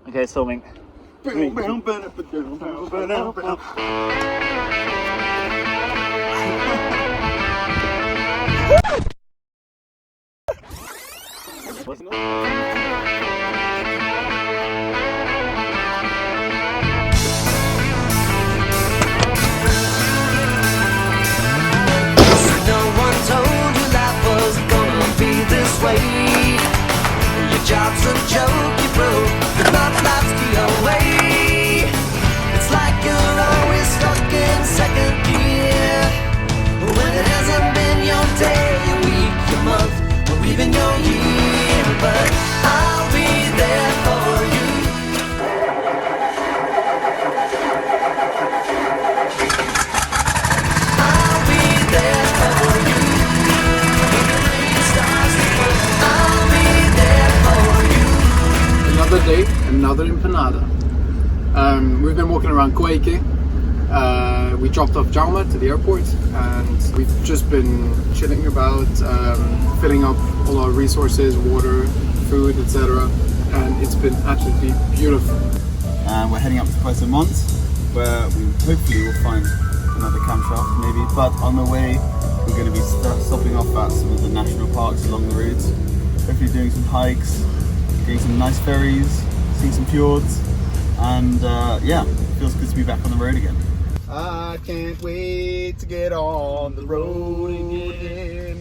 Okay, it's filming. No one told you life was gonna be this way. Your job's a joke you broke, your love life's the away. It's like you're always stuck in second gear, when it hasn't been your day, your week, your month, or even your year. But I'll be there for you. I'll be there for you. I'll be there for you. Another day, another empanada. We've been walking around Coique. We dropped off Jaume to the airport and we've just been chilling about, filling up all our resources, water, food, etc. And it's been absolutely beautiful. And we're heading up to Puerto Montt, where we hopefully will find another camshaft maybe, but on the way we're going to be stopping off at some of the national parks along the route, hopefully doing some hikes, getting some nice ferries, seeing some fjords, and yeah, it feels good to be back on the road again. I can't wait to get on the road again.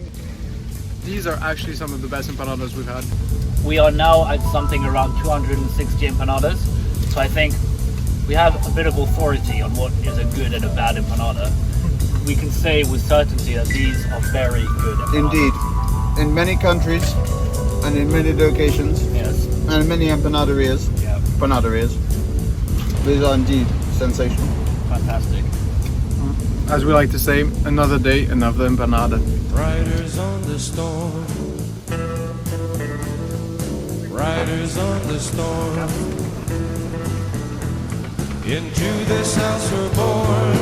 These are actually some of the best empanadas we've had. We are now at something around 260 empanadas, so I think we have a bit of authority on what is a good and a bad empanada. We can say with certainty that these are very good empanadas. Indeed, in many countries and in many locations, Yes. and many empanaderias, Yeah. these are indeed sensational. Fantastic. As we like to say, another day, another empanada. Riders on the storm. Riders on the storm. Into this house we're born.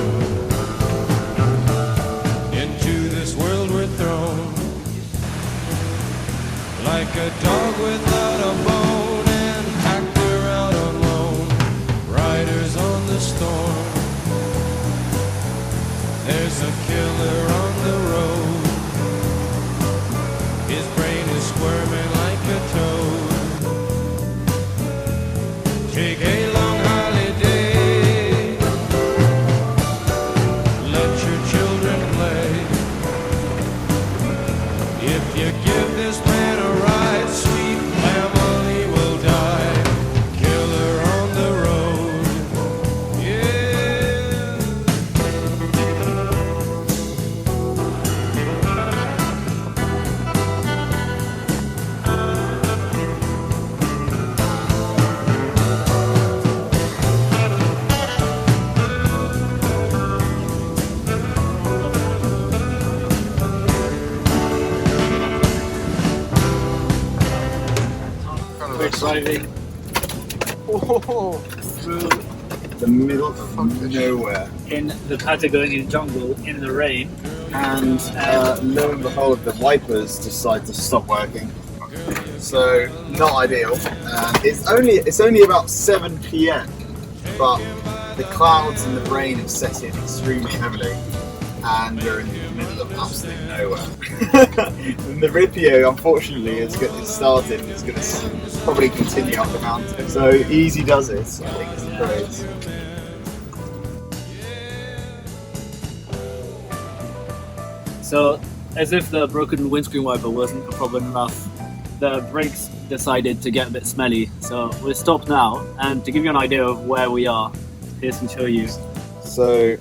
Into this world we're thrown. Like a dog without a bone, and packed we're out on loan. Riders on the storm. There's a killer on the road. His brain is squirming like a toad. Take a long holiday. Let your children play. If you give this man a ride, sweet family will die. Killer on the road. Yeah. We're driving The middle of nowhere. in the Patagonian jungle in the rain. And lo and behold, the wipers decide to stop working. So not ideal. It's only about 7 p.m. but the clouds and the rain have set in extremely heavily, and we're in the middle of absolute nowhere. And the Ripio, unfortunately, is started. It's going to probably continue up the mountain. So easy does it, I think is the phrase. So, as if the broken windscreen wiper wasn't a problem enough, the brakes decided to get a bit smelly. So we're stopped now, and to give you an idea of where we are, here's to show you. So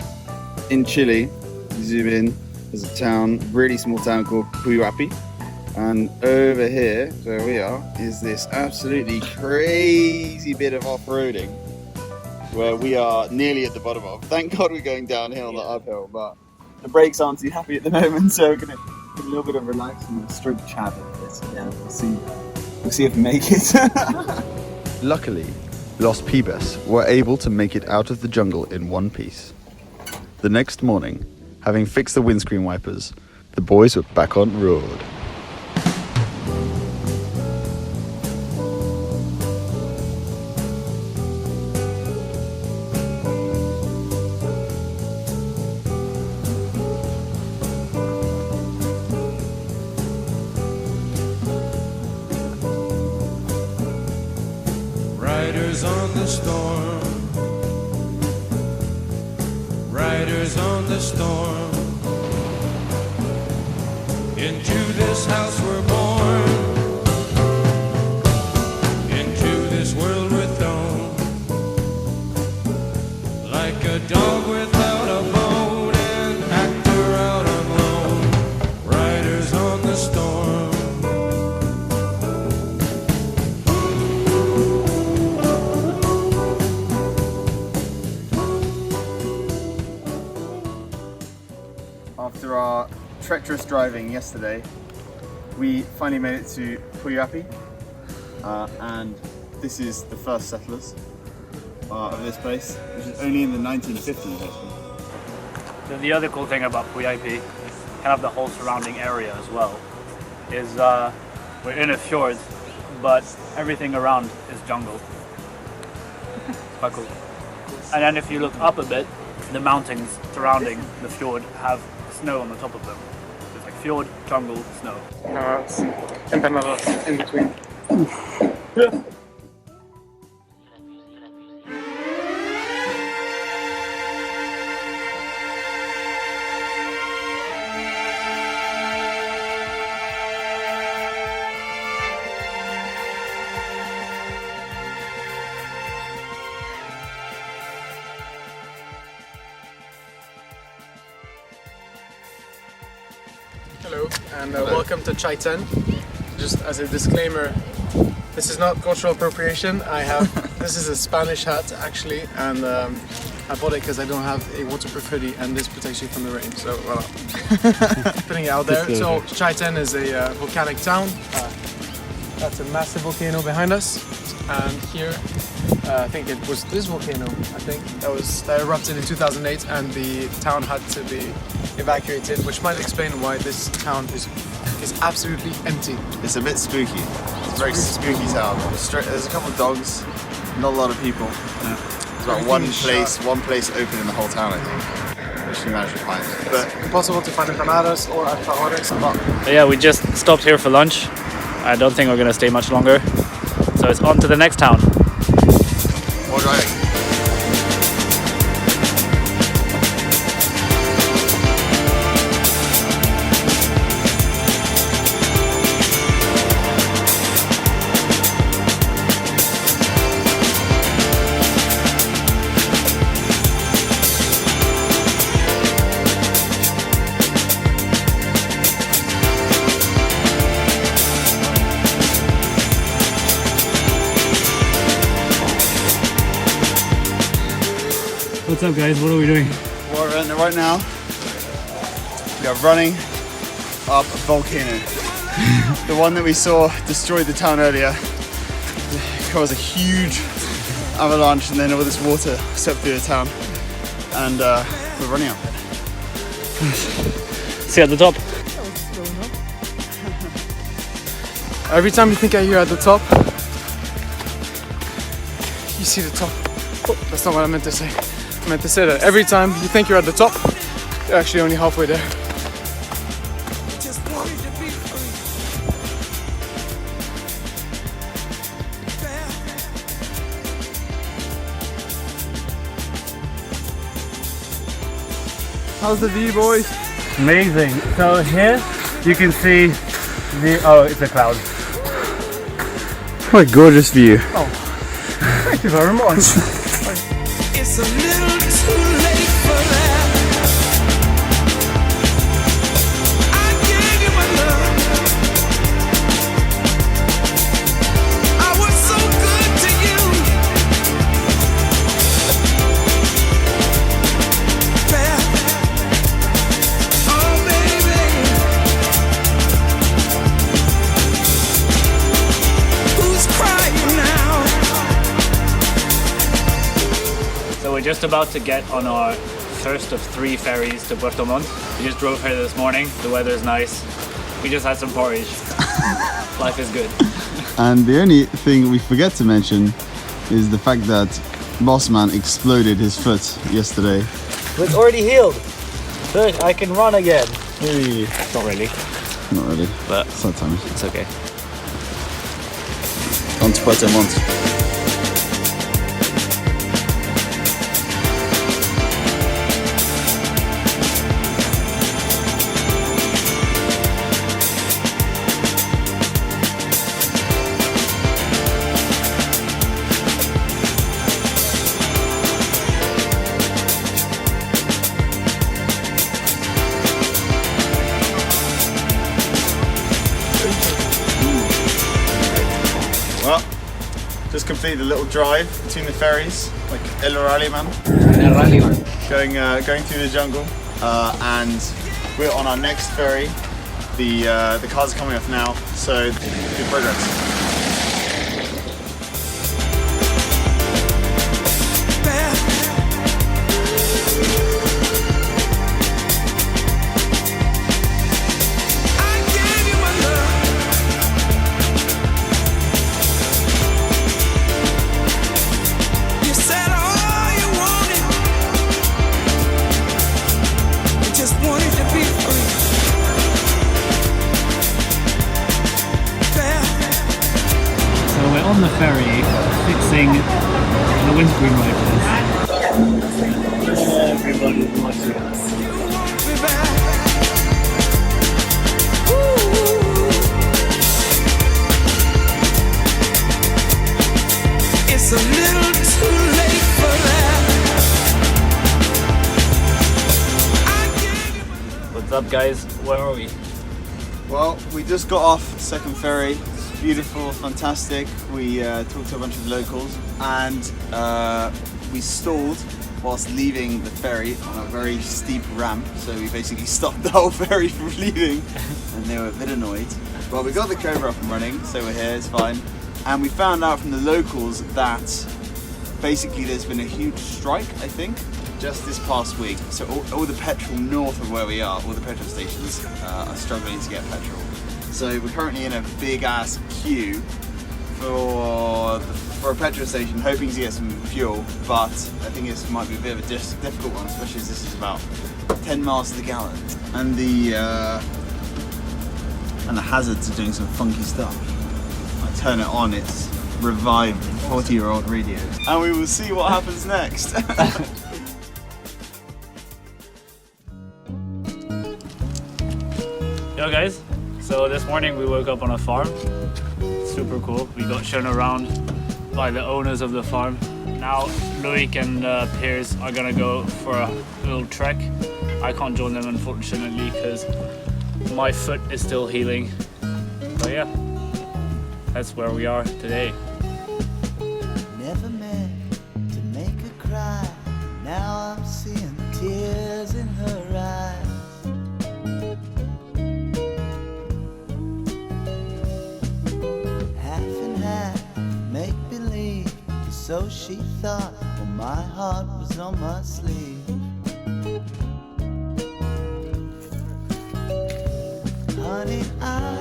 in Chile, you zoom in, there's a town, really small town called Puyuapi, and over here, where we are, is this absolutely crazy bit of off-roading where we are nearly at the bottom of. Thank God we're going downhill, not uphill, but the brakes aren't too happy at the moment, so we're going to get a little bit of relax and stroke chat a bit. Yeah, we'll see if we make it. Luckily, Los Pibes were able to make it out of the jungle in one piece. The next morning, having fixed the windscreen wipers, the boys were back on road. Riders on the storm. Riders on the storm. Into this house we're born. Into this world we're thrown. Like a dog without a bone, an actor out on loan. Riders on the storm. After our treacherous driving yesterday, we finally made it to Pibes, and this is the first settlers of this place, which is only in the 1950s actually. The other cool thing about Pibes, kind of the whole surrounding area as well, is we're in a fjord, but everything around is jungle. Quite cool. And then if you look up a bit, the mountains surrounding the fjord have snow on the top of them. It's like fjord, jungle, snow. Empanadas in between. Hello and welcome to Chai 10. Just as a disclaimer, this is not cultural appropriation. This is a Spanish hat actually, and I bought it because I don't have a waterproof hoodie and this protects you from the rain, so voilà. Putting it out there. So Chai 10 is a volcanic town. That's a massive volcano behind us, and here I think it was this volcano, that erupted in 2008, and the town had to be evacuated, which might explain why this town is absolutely empty. It's a bit spooky. It's a very spooky town. There's a couple of dogs, not a lot of people. There's about one place open in the whole town, I think, which we managed to find. But Impossible to find empanadas or alfajores. But yeah, we just stopped here for lunch. I don't think we're gonna stay much longer. So it's on to the next town. more driving. What's up, guys? What are we doing? Well, right now, we are running up a volcano. The one that we saw destroyed the town earlier. It caused a huge avalanche, and then all this water swept through the town. And we're running up it. See at the top. Every time you think you're at the top, you see the top. Oh, that's not what I meant to say. I meant to say that every time you think you're at the top, you're actually only halfway there. How's the view, boys? Amazing. So here you can see the, oh, it's a cloud. What a gorgeous view. Thank you very much. It's a little too late for that. I gave you my love. I was so good to you. Oh, baby. Who's crying now? So we're just about to get on our first of 3 ferries to Puerto Montt. We just drove here this morning. The weather is nice. We just had some porridge. Life is good. And the only thing we forget to mention is the fact that Bossman exploded his foot yesterday. It's already healed. Look, I can run again. Hey. Not really, Not really, but sad times. it's okay. On to Puerto Montt. Well, just completed a little drive between the ferries, like El Rallyman. Going through the jungle, and we're on our next ferry. The cars are coming off now, so good progress. On the ferry, fixing the windscreen wipers. Everybody's watching us. It's a little too late for that. What's up, guys? Where are we? Well, we just got off second ferry. Beautiful, fantastic. We talked to a bunch of locals, and we stalled whilst leaving the ferry on a very steep ramp. So we basically stopped the whole ferry from leaving, and they were a bit annoyed. Well, we got the Cobra up and running, so we're here, it's fine. And we found out from the locals that basically there's been a huge strike, I think, just this past week. So all the petrol north of where we are, all the petrol stations are struggling to get petrol. So we're currently in a big ass queue for a petrol station, hoping to get some fuel, but I think this might be a bit of a difficult one, especially as this is about 10 miles to the gallon. And the hazards are doing some funky stuff. I turn it on, it's revived 40-year-old radios. And we will see what happens next. Yo guys, so this morning we woke up on a farm. Super cool. We got shown around by the owners of the farm. Now Loic and Piers are gonna go for a little trek. I can't join them unfortunately because my foot is still healing. But yeah, that's where we are today. Never meant to make her cry. Now I'm seeing tears in her eyes. Half and half, make believe. So she thought, well, my heart was on my sleeve. Honey, I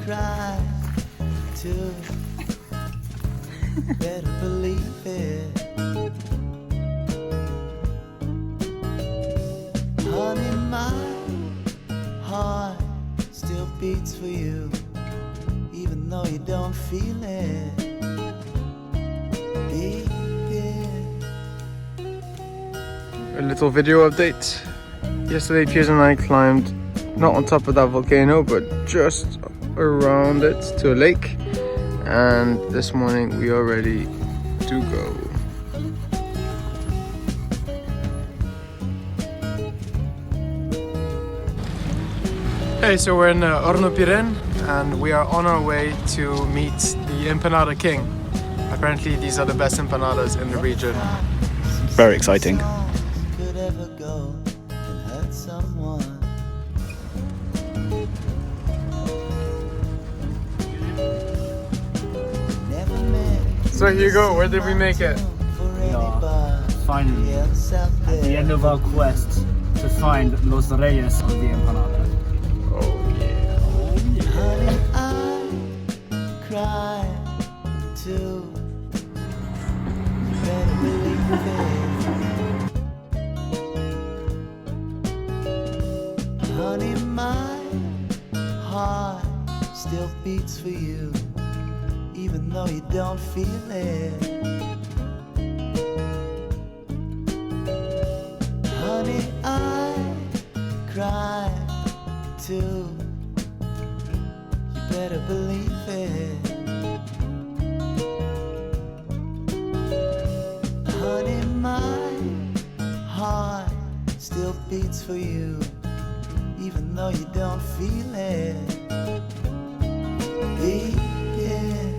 cried too. Better believe it. Honey, my heart still beats for you, even though you don't feel it. Beat it. A little video update. Yesterday Piers and I climbed not on top of that volcano but just around it to a lake, and this morning we are ready to go. Hey, so we're in Hornopiren and we are on our way to meet the Empanada King. Apparently these are the best empanadas in the region. Very exciting. Could ever go and hurt someone. Never met So Hugo, where did we make it? Finally, at the end of our quest to find Los Reyes of the Empanada. Oh yeah. Honey, I cry too. You better believe it. Honey, my heart still beats for you, even though you don't feel it. Honey, I cry too. You better believe it. Honey, my heart still beats for you, even though you don't feel it. Beat it.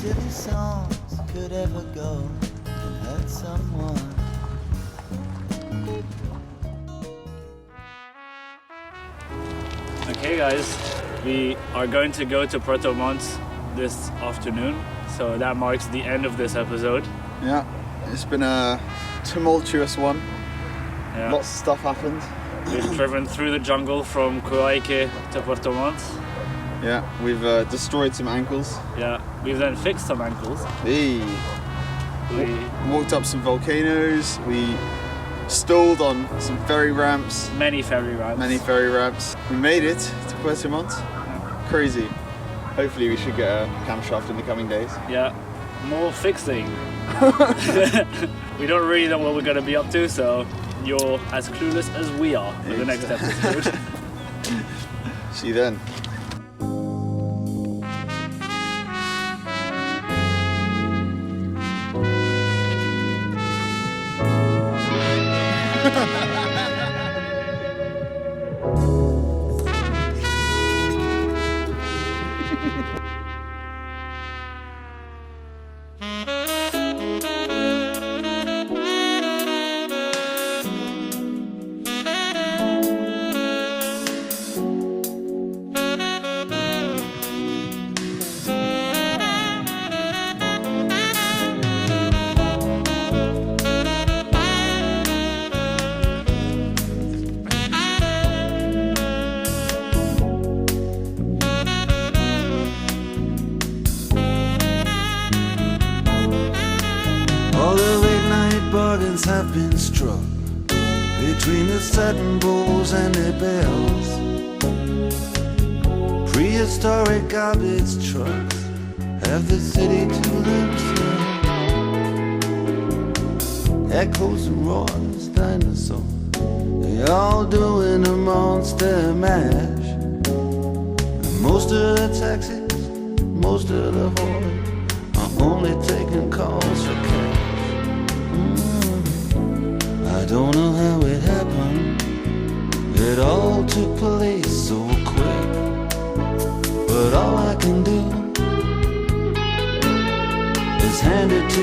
silly songs could ever go and hurt someone. Okay guys, we are going to go to Puerto Montt this afternoon, so that marks the end of this episode. Yeah, it's been a tumultuous one. Yeah. Lots of stuff happened. We've driven through the jungle from Coyhaique to Puerto Montt. Yeah, we've destroyed some ankles. Yeah, we've then fixed some ankles. Hey. We Walked up some volcanoes. We stalled on some ferry ramps. many ferry rides. Many ferry ramps. We made it to Puerto Montt. Crazy. Hopefully we should get a camshaft in the coming days. Yeah, more fixing. We don't really know what we're going to be up to, so you're as clueless as we are for the next episode. See you then. All the late night bargains have been struck between the satin bowls and their bells. Prehistoric garbage trucks have the city to themselves. Echoes and roars, dinosaurs, they all doing a monster mash. And most of the taxis, most of the whores are only taking calls for cash. I don't know how it happened. It all took place so quick. But all I can do is hand it to